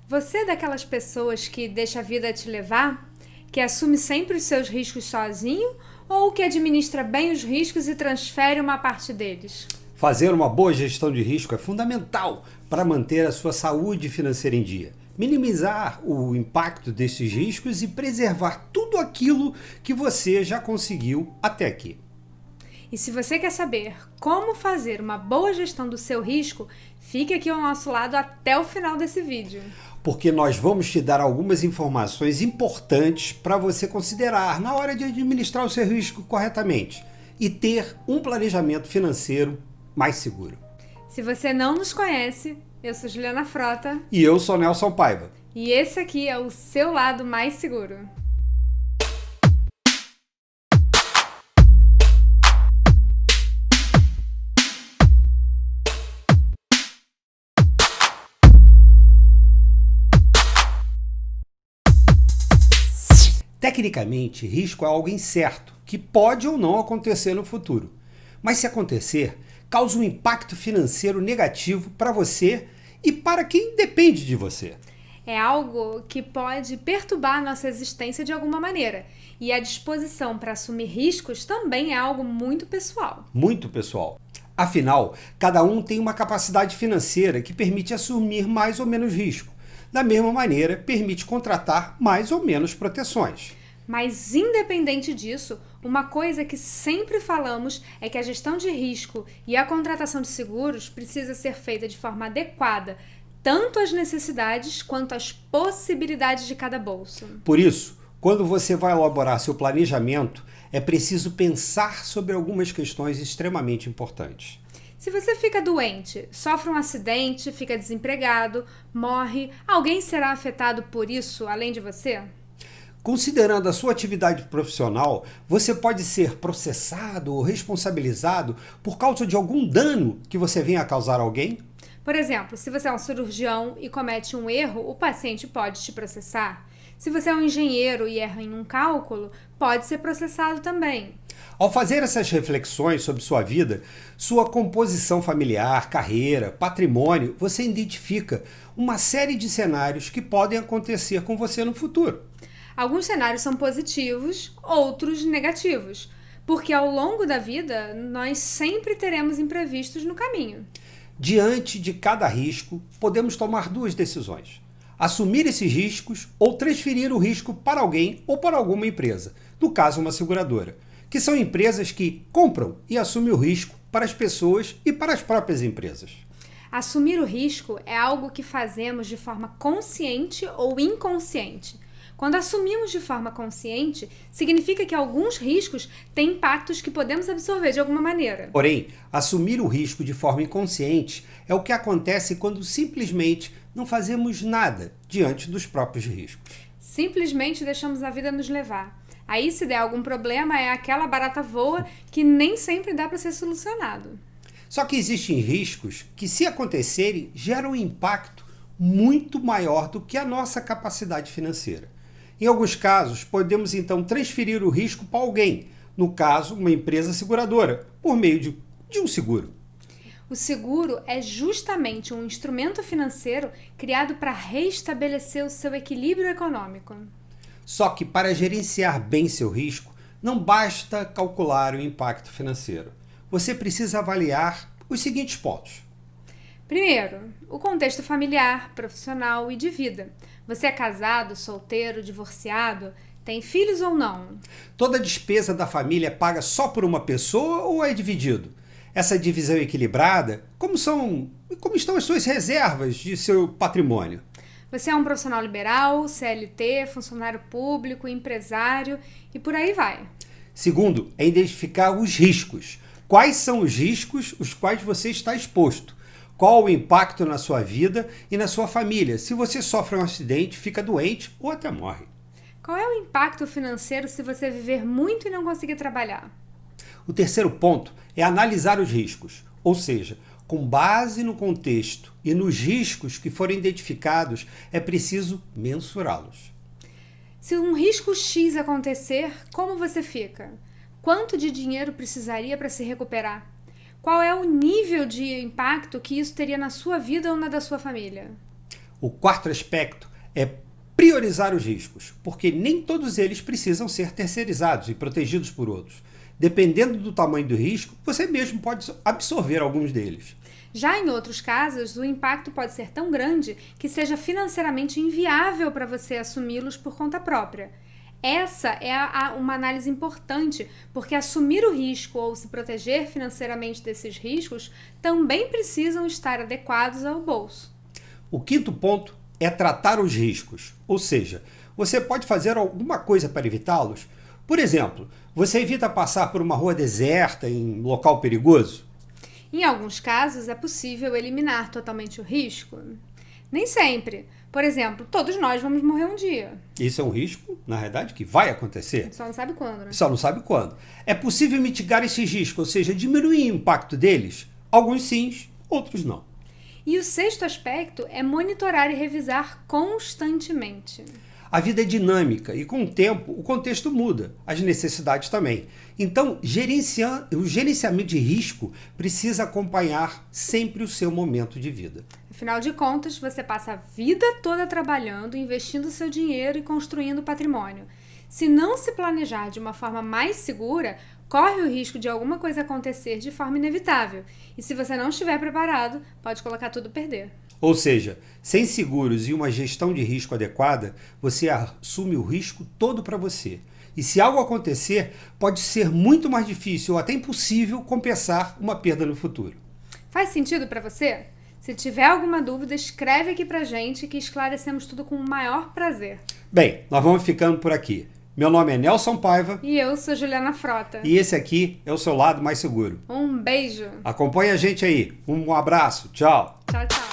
Você é daquelas pessoas que deixa a vida te levar? Que assume sempre os seus riscos sozinho? Ou que administra bem os riscos e transfere uma parte deles? Fazer uma boa gestão de risco é fundamental para manter a sua saúde financeira em dia, minimizar o impacto desses riscos e preservar tudo aquilo que você já conseguiu até aqui. E se você quer saber como fazer uma boa gestão do seu risco, fique aqui ao nosso lado até o final desse vídeo. Porque nós vamos te dar algumas informações importantes para você considerar na hora de administrar o seu risco corretamente e ter um planejamento financeiro mais seguro. Se você não nos conhece, eu sou Juliana Frota. E eu sou Nelson Paiva. E esse aqui é o seu lado mais seguro. Tecnicamente, risco é algo incerto, que pode ou não acontecer no futuro. Mas se acontecer, causa um impacto financeiro negativo para você e para quem depende de você. É algo que pode perturbar a nossa existência de alguma maneira. E a disposição para assumir riscos também é algo muito pessoal. Muito pessoal. Afinal, cada um tem uma capacidade financeira que permite assumir mais ou menos risco. Da mesma maneira, permite contratar mais ou menos proteções. Mas, independente disso, uma coisa que sempre falamos é que a gestão de risco e a contratação de seguros precisa ser feita de forma adequada, tanto às necessidades quanto às possibilidades de cada bolso. Por isso, quando você vai elaborar seu planejamento, é preciso pensar sobre algumas questões extremamente importantes. Se você fica doente, sofre um acidente, fica desempregado, morre, alguém será afetado por isso além de você? Considerando a sua atividade profissional, você pode ser processado ou responsabilizado por causa de algum dano que você venha a causar a alguém? Por exemplo, se você é um cirurgião e comete um erro, o paciente pode te processar. Se você é um engenheiro e erra em um cálculo, pode ser processado também. Ao fazer essas reflexões sobre sua vida, sua composição familiar, carreira, patrimônio, você identifica uma série de cenários que podem acontecer com você no futuro. Alguns cenários são positivos, outros negativos, porque ao longo da vida nós sempre teremos imprevistos no caminho. Diante de cada risco, podemos tomar duas decisões: assumir esses riscos ou transferir o risco para alguém ou para alguma empresa, no caso uma seguradora, que são empresas que compram e assumem o risco para as pessoas e para as próprias empresas. Assumir o risco é algo que fazemos de forma consciente ou inconsciente. Quando assumimos de forma consciente, significa que alguns riscos têm impactos que podemos absorver de alguma maneira. Porém, assumir o risco de forma inconsciente é o que acontece quando simplesmente não fazemos nada diante dos próprios riscos. Simplesmente deixamos a vida nos levar. Aí, se der algum problema, é aquela barata voa que nem sempre dá para ser solucionado. Só que existem riscos que, se acontecerem, geram um impacto muito maior do que a nossa capacidade financeira. Em alguns casos, podemos então transferir o risco para alguém, no caso, uma empresa seguradora, por meio de um seguro. O seguro é justamente um instrumento financeiro criado para restabelecer o seu equilíbrio econômico. Só que para gerenciar bem seu risco, não basta calcular o impacto financeiro. Você precisa avaliar os seguintes pontos. Primeiro, o contexto familiar, profissional e de vida. Você é casado, solteiro, divorciado? Tem filhos ou não? Toda despesa da família é paga só por uma pessoa ou é dividido? Essa divisão equilibrada, como estão as suas reservas de seu patrimônio? Você é um profissional liberal, CLT, funcionário público, empresário e por aí vai. Segundo, é identificar os riscos. Quais são os riscos os quais você está exposto? Qual o impacto na sua vida e na sua família? Se você sofre um acidente, fica doente ou até morre. Qual é o impacto financeiro se você viver muito e não conseguir trabalhar? O terceiro ponto é analisar os riscos, ou seja, com base no contexto e nos riscos que forem identificados, é preciso mensurá-los. Se um risco X acontecer, como você fica? Quanto de dinheiro precisaria para se recuperar? Qual é o nível de impacto que isso teria na sua vida ou na da sua família? O quarto aspecto é priorizar os riscos, porque nem todos eles precisam ser terceirizados e protegidos por outros. Dependendo do tamanho do risco, você mesmo pode absorver alguns deles. Já em outros casos, o impacto pode ser tão grande que seja financeiramente inviável para você assumi-los por conta própria. Essa é uma análise importante, porque assumir o risco ou se proteger financeiramente desses riscos também precisam estar adequados ao bolso. O quinto ponto é tratar os riscos, ou seja, você pode fazer alguma coisa para evitá-los. Por exemplo, você evita passar por uma rua deserta em local perigoso? Em alguns casos, é possível eliminar totalmente o risco. Nem sempre. Por exemplo, todos nós vamos morrer um dia. Isso é um risco, na verdade, que vai acontecer. Só não sabe quando, né? Só não sabe quando. É possível mitigar esses riscos, ou seja, diminuir o impacto deles? Alguns sim, outros não. E o sexto aspecto é monitorar e revisar constantemente. A vida é dinâmica e, com o tempo, o contexto muda, as necessidades também. Então, o gerenciamento de risco precisa acompanhar sempre o seu momento de vida. Afinal de contas, você passa a vida toda trabalhando, investindo seu dinheiro e construindo patrimônio. Se não se planejar de uma forma mais segura, corre o risco de alguma coisa acontecer de forma inevitável. E se você não estiver preparado, pode colocar tudo a perder. Ou seja, sem seguros e uma gestão de risco adequada, você assume o risco todo para você. E se algo acontecer, pode ser muito mais difícil ou até impossível compensar uma perda no futuro. Faz sentido para você? Se tiver alguma dúvida, escreve aqui pra gente que esclarecemos tudo com o maior prazer. Bem, nós vamos ficando por aqui. Meu nome é Nelson Paiva. E eu sou Juliana Frota. E esse aqui é o seu lado mais seguro. Um beijo. Acompanhe a gente aí. Um abraço. Tchau. Tchau, tchau.